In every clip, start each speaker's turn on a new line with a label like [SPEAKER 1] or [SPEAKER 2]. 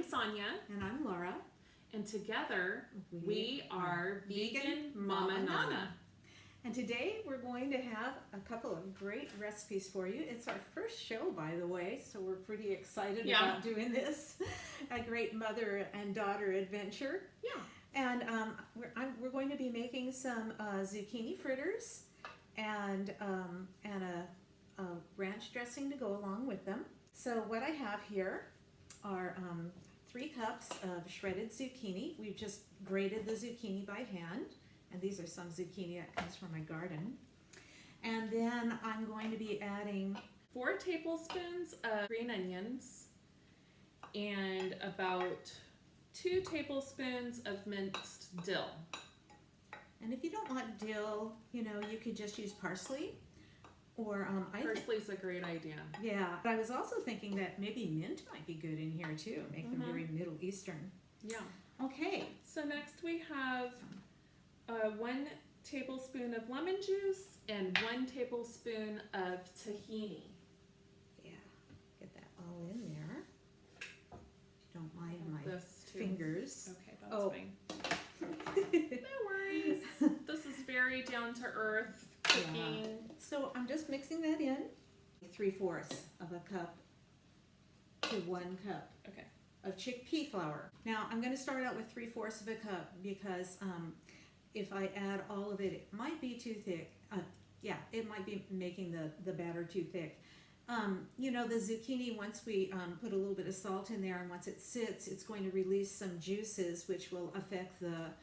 [SPEAKER 1] Sanya.
[SPEAKER 2] And I'm Lara.
[SPEAKER 1] And together, we are Vegan MamaNana.
[SPEAKER 2] And today we're going to have a couple of great recipes for you. It's our first show, by the way, so we're pretty excited about doing this. A great mother and daughter adventure.
[SPEAKER 1] Yeah.
[SPEAKER 2] And we're going to be making some zucchini fritters and a ranch dressing to go along with them. So what I have here are 3 cups of shredded zucchini. We've just grated the zucchini by hand, and these are some zucchini that comes from my garden. And then I'm going to be adding
[SPEAKER 1] 4 tablespoons of green onions and about 2 tablespoons of minced dill.
[SPEAKER 2] And if you don't want dill, you could just use parsley. Or
[SPEAKER 1] parsley's a great idea.
[SPEAKER 2] Yeah, but I was also thinking that maybe mint might be good in here too, make them very Middle Eastern.
[SPEAKER 1] Yeah.
[SPEAKER 2] Okay.
[SPEAKER 1] So next we have 1 tablespoon of lemon juice and 1 tablespoon of tahini.
[SPEAKER 2] Yeah, get that all in there. If you don't mind my fingers.
[SPEAKER 1] Okay, that's fine. No worries. This is very down to earth cooking.
[SPEAKER 2] Yeah. So I'm just mixing that in. 3/4 of a cup to 1 cup of chickpea flour. Now I'm going to start out with 3/4 of a cup because if I add all of it, it might be too thick. It might be making the batter too thick. The zucchini, once we put a little bit of salt in there and once it sits, it's going to release some juices which will affect the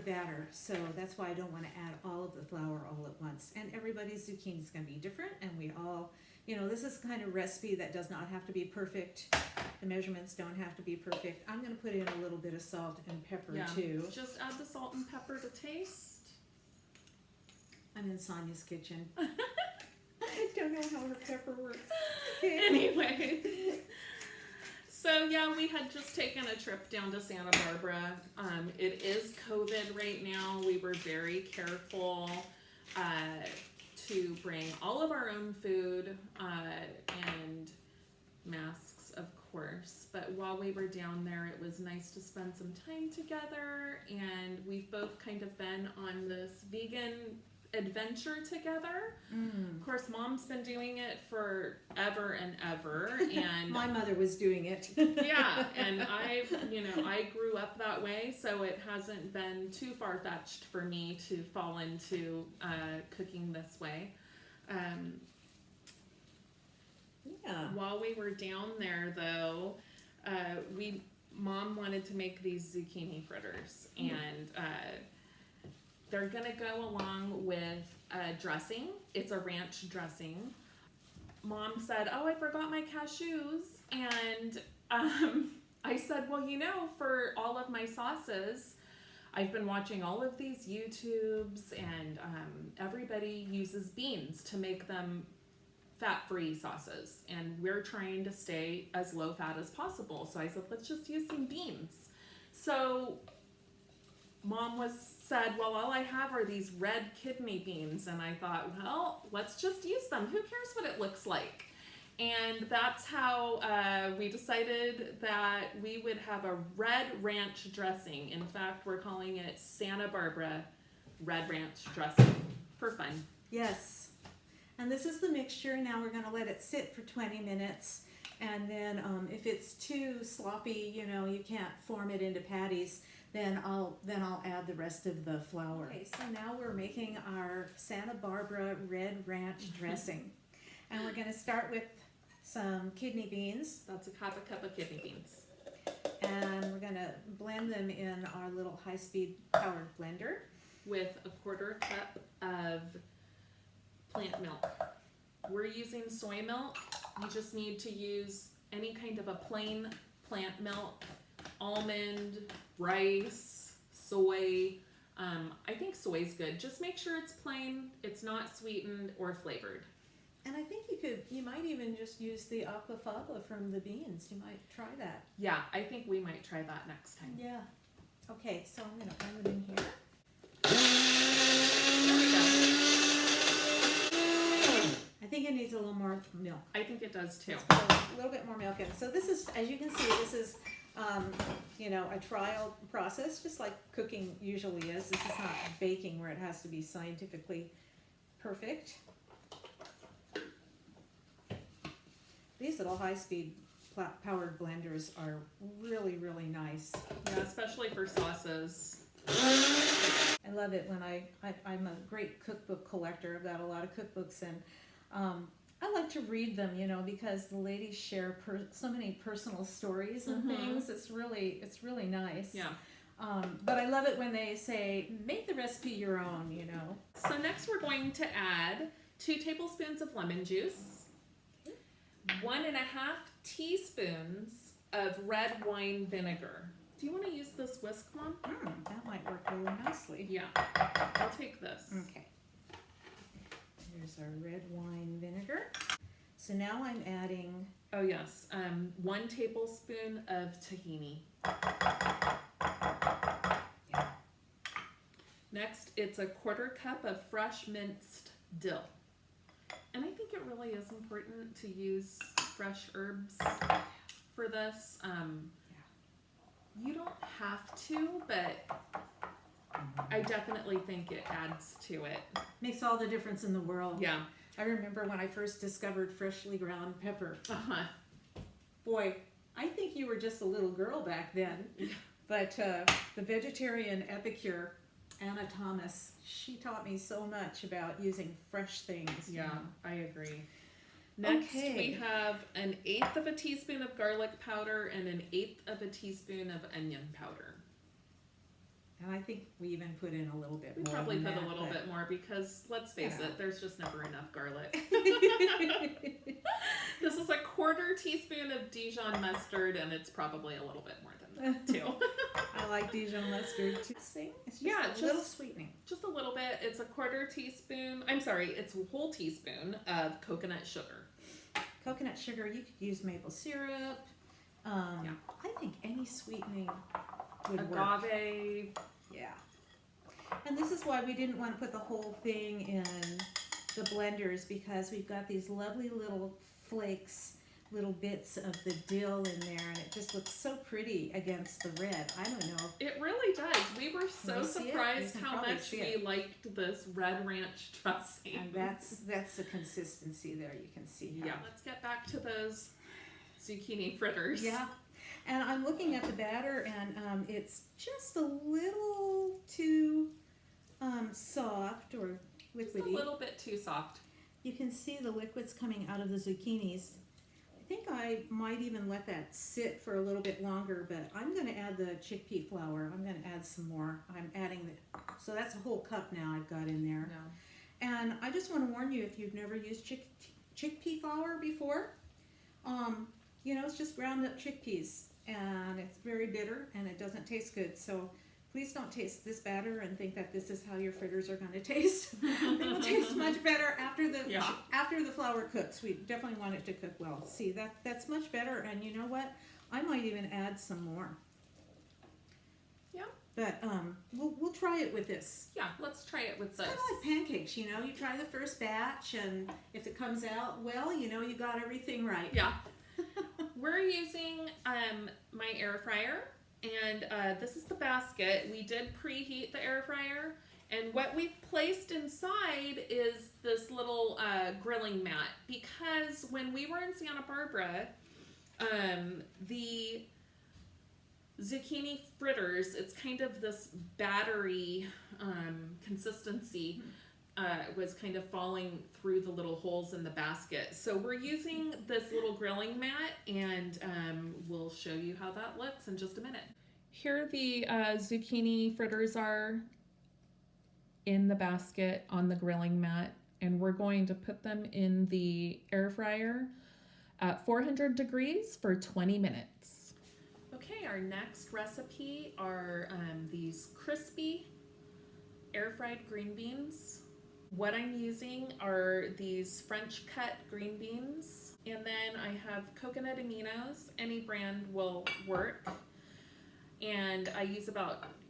[SPEAKER 2] batter. So that's why I don't want to add all of the flour all at once. And everybody's zucchini is going to be different, and we all, this is the kind of recipe that does not have to be perfect. The measurements don't have to be perfect. I'm going to put in a little bit of salt and pepper too.
[SPEAKER 1] Just add the salt and pepper to taste.
[SPEAKER 2] I'm in Sanya's kitchen. I don't know how her pepper works.
[SPEAKER 1] Anyway. So we had just taken a trip down to Santa Barbara. It is COVID right now. We were very careful to bring all of our own food and masks, of course. But while we were down there, it was nice to spend some time together, and we've both kind of been on this vegan adventure together. Of course, Mom's been doing it for ever and ever, and
[SPEAKER 2] my mother was doing it.
[SPEAKER 1] Yeah, and I grew up that way, so it hasn't been too far-fetched for me to fall into cooking this way. While we were down there, though, Mom wanted to make these zucchini fritters, and they're going to go along with a dressing. It's a ranch dressing. Mom said, "Oh, I forgot my cashews." And I said, "Well, for all of my sauces, I've been watching all of these YouTubes, and everybody uses beans to make them fat-free sauces. And we're trying to stay as low fat as possible. So I said, let's just use some beans." So Mom said, "Well, all I have are these red kidney beans." And I thought, well, let's just use them. Who cares what it looks like? And that's how we decided that we would have a red ranch dressing. In fact, we're calling it Santa Barbara Red Ranch Dressing for fun.
[SPEAKER 2] Yes. And this is the mixture. Now we're going to let it sit for 20 minutes. And then if it's too sloppy, you can't form it into patties, then I'll add the rest of the flour. Okay, so now we're making our Santa Barbara Red Ranch dressing. And we're going to start with some kidney beans.
[SPEAKER 1] That's half a cup of kidney beans.
[SPEAKER 2] And we're going to blend them in our little high-speed powered blender.
[SPEAKER 1] With a 1/4 cup of plant milk. We're using soy milk. You just need to use any kind of a plain plant milk, almond, rice, soy. I think soy's good. Just make sure it's plain, it's not sweetened or flavored.
[SPEAKER 2] And I think you might even just use the aquafaba from the beans. You might try that.
[SPEAKER 1] Yeah, I think we might try that next time.
[SPEAKER 2] Yeah. Okay, so I'm going to blend them in here.
[SPEAKER 1] There we go.
[SPEAKER 2] I think it needs a little more milk.
[SPEAKER 1] I think it does too.
[SPEAKER 2] Let's put a little bit more milk in. So this is, as you can see, this is You know, a trial process, just like cooking usually is. This is not baking where it has to be scientifically perfect. These little high-speed powered blenders are really, really nice.
[SPEAKER 1] Yeah, especially for sauces.
[SPEAKER 2] I love it when I'm a great cookbook collector. I've got a lot of cookbooks, and I like to read them, you know, because the ladies share so many personal stories and things. It's really nice.
[SPEAKER 1] Yeah.
[SPEAKER 2] But I love it when they say, make the recipe your own, you know.
[SPEAKER 1] So next we're going to add 2 tablespoons of lemon juice, 1.5 teaspoons of red wine vinegar. Do you want to use this whisk, Mom?
[SPEAKER 2] That might work really nicely.
[SPEAKER 1] Yeah, I'll take this.
[SPEAKER 2] Okay. Here's our red wine vinegar. So now I'm adding...
[SPEAKER 1] Oh yes, 1 tablespoon of tahini.
[SPEAKER 2] Yeah.
[SPEAKER 1] Next, it's a 1/4 cup of fresh minced dill. And I think it really is important to use fresh herbs for this. You don't have to, but I definitely think it adds to it.
[SPEAKER 2] Makes all the difference in the world.
[SPEAKER 1] Yeah.
[SPEAKER 2] I remember when I first discovered freshly ground pepper. Boy, I think you were just a little girl back then. But the vegetarian epicure, Anna Thomas, she taught me so much about using fresh things.
[SPEAKER 1] Yeah,
[SPEAKER 2] you know.
[SPEAKER 1] I agree. Next, we have 1/8 teaspoon of garlic powder and 1/8 teaspoon of onion powder.
[SPEAKER 2] And I think we even put in a little bit more.
[SPEAKER 1] We probably
[SPEAKER 2] than
[SPEAKER 1] put
[SPEAKER 2] that,
[SPEAKER 1] a little bit more because, let's face it, there's just never enough garlic. This is a 1/4 teaspoon of Dijon mustard, and it's probably a little bit more than that, too.
[SPEAKER 2] I like Dijon mustard too. It's just a little sweetening.
[SPEAKER 1] Just a little bit. It's a 1/4 teaspoon, it's a whole teaspoon of coconut sugar.
[SPEAKER 2] Coconut sugar, you could use maple syrup. I think any sweetening would work.
[SPEAKER 1] Agave.
[SPEAKER 2] Yeah. And this is why we didn't want to put the whole thing in the blenders, because we've got these lovely little flakes, little bits of the dill in there, and it just looks so pretty against the red. I don't know.
[SPEAKER 1] It really does. We were so surprised how much we liked this red ranch dressing.
[SPEAKER 2] And that's the consistency there. You can see how.
[SPEAKER 1] Yeah. Let's get back to those zucchini fritters.
[SPEAKER 2] Yeah. And I'm looking at the batter, and it's just a little too soft or liquidy.
[SPEAKER 1] Just a little bit too soft.
[SPEAKER 2] You can see the liquids coming out of the zucchinis. I think I might even let that sit for a little bit longer, but I'm going to add the chickpea flour. I'm going to add some more. I'm adding so that's a whole cup now I've got in there.
[SPEAKER 1] No.
[SPEAKER 2] And I just want to warn you, if you've never used chickpea flour before, you know, it's just ground up chickpeas, and it's very bitter and it doesn't taste good. So please don't taste this batter and think that this is how your fritters are going to taste. They will taste much better after the flour cooks. We definitely want it to cook well. See, that's much better, and you know what? I might even add some more.
[SPEAKER 1] Yeah.
[SPEAKER 2] But we'll try it with this.
[SPEAKER 1] Yeah, let's try it with this.
[SPEAKER 2] It's kind of like pancakes, you know. You try the first batch, and if it comes out well, you know you got everything right.
[SPEAKER 1] Yeah. We're using my air fryer, and this is the basket. We did preheat the air fryer, and what we've placed inside is this little grilling mat, because when we were in Santa Barbara, the zucchini fritters, it's kind of this battery consistency, was kind of falling through the little holes in the basket. So we're using this little grilling mat, and we'll show you how that looks in just a minute. Here the zucchini fritters are in the basket on the grilling mat, and we're going to put them in the air fryer at 400 degrees for 20 minutes. Okay, our next recipe are these crispy air-fried green beans. What I'm using are these French cut green beans, and then I have coconut aminos. Any brand will work. And I use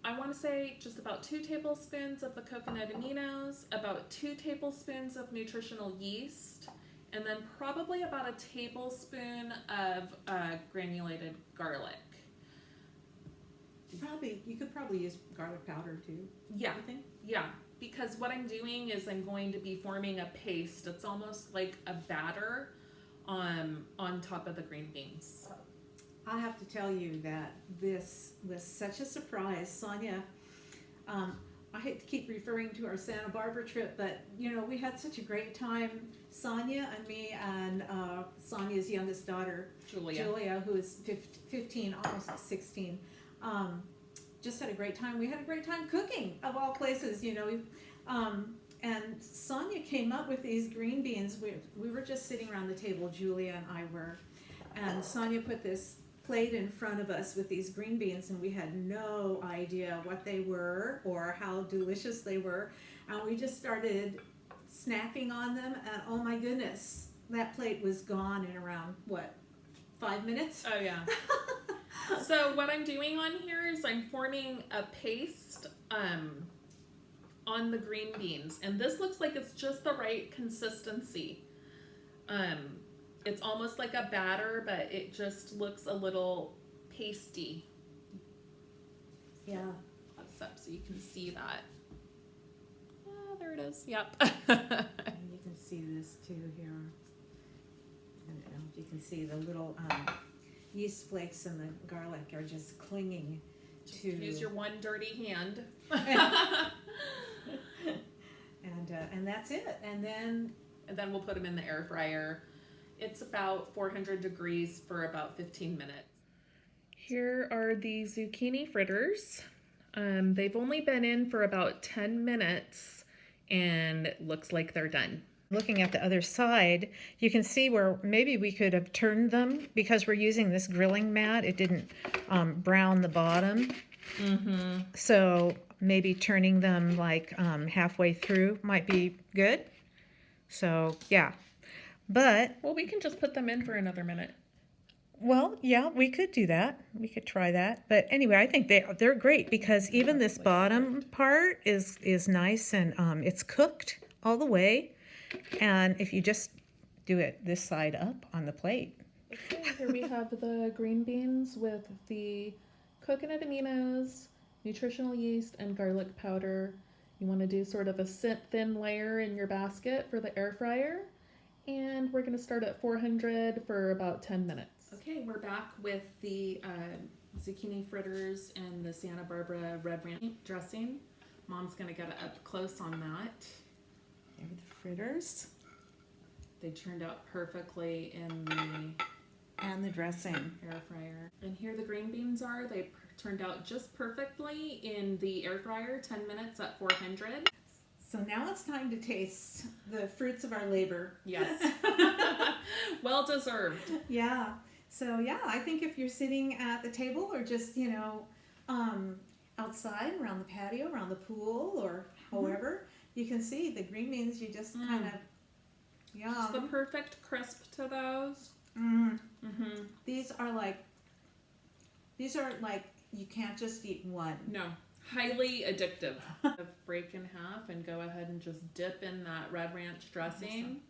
[SPEAKER 1] I want to say just about 2 tablespoons of the coconut aminos, about 2 tablespoons of nutritional yeast, and then probably about a tablespoon of granulated garlic.
[SPEAKER 2] You could probably use garlic powder too.
[SPEAKER 1] Yeah.
[SPEAKER 2] You think?
[SPEAKER 1] Yeah. Because what I'm doing is I'm going to be forming a paste. It's almost like a batter on top of the green beans.
[SPEAKER 2] I have to tell you that this was such a surprise. Sanya, I hate to keep referring to our Santa Barbara trip, but we had such a great time. Sanya and me and Sanya's youngest daughter, Julia, who is 15, almost 16, just had a great time. We had a great time cooking, of all places, and Sanya came up with these green beans. We were just sitting around the table, Julia and I were, and Sanya put this plate in front of us with these green beans, and we had no idea what they were or how delicious they were, and we just started snacking on them, and oh my goodness, that plate was gone in around 5 minutes?
[SPEAKER 1] Oh yeah. So what I'm doing on here is I'm forming a paste on the green beans, and this looks like it's just the right consistency. It's almost like a batter, but it just looks a little pasty.
[SPEAKER 2] Yeah.
[SPEAKER 1] That's up so you can see that. There it is. Yep.
[SPEAKER 2] And you can see this too here. I don't know if you can see the little yeast flakes and the garlic are just clinging to.
[SPEAKER 1] Use your one dirty hand.
[SPEAKER 2] And that's it. And then
[SPEAKER 1] we'll put them in the air fryer. It's about 400 degrees for about 15 minutes. Here are the zucchini fritters. They've only been in for about 10 minutes and it looks like they're done.
[SPEAKER 2] Looking at the other side, you can see where maybe we could have turned them because we're using this grilling mat. It didn't brown the bottom.
[SPEAKER 1] Mm-hmm.
[SPEAKER 2] So maybe turning them like halfway through might be good. So yeah. But
[SPEAKER 1] well, we can just put them in for another minute.
[SPEAKER 2] Well, yeah, we could do that. We could try that. But anyway, I think they're great because even this bottom part is nice and it's cooked all the way. And if you just do it this side up on the plate.
[SPEAKER 1] Okay, here we have the green beans with the coconut aminos, nutritional yeast, and garlic powder. You want to do sort of a thin layer in your basket for the air fryer. And we're going to start at 400 for about 10 minutes. Okay, we're back with the zucchini fritters and the Santa Barbara red ranch dressing. Mom's going to get up close on that.
[SPEAKER 2] There are the fritters.
[SPEAKER 1] They turned out perfectly in
[SPEAKER 2] the dressing
[SPEAKER 1] air fryer. And here the green beans are. They turned out just perfectly in the air fryer, 10 minutes at 400.
[SPEAKER 2] So now it's time to taste the fruits of our labor.
[SPEAKER 1] Yes. Well deserved.
[SPEAKER 2] Yeah. So yeah, I think if you're sitting at the table or just, outside around the patio, around the pool or however, you can see the green beans, you just kind of, yum.
[SPEAKER 1] Just the perfect crisp to those.
[SPEAKER 2] Mm-hmm. These are like, you can't just eat one.
[SPEAKER 1] No. Highly addictive. Break in half and go ahead and just dip in that red ranch dressing.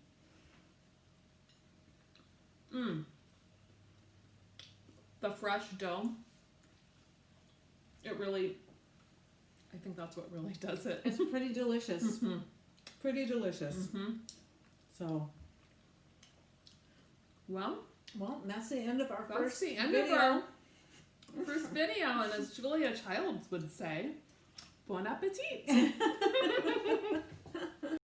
[SPEAKER 1] The fresh dough. I think that's what really does it.
[SPEAKER 2] It's pretty delicious.
[SPEAKER 1] Mm-hmm.
[SPEAKER 2] Pretty delicious.
[SPEAKER 1] Mm-hmm.
[SPEAKER 2] So,
[SPEAKER 1] well,
[SPEAKER 2] that's the end of our first video.
[SPEAKER 1] First video, and as Julia Childs would say, bon appetit.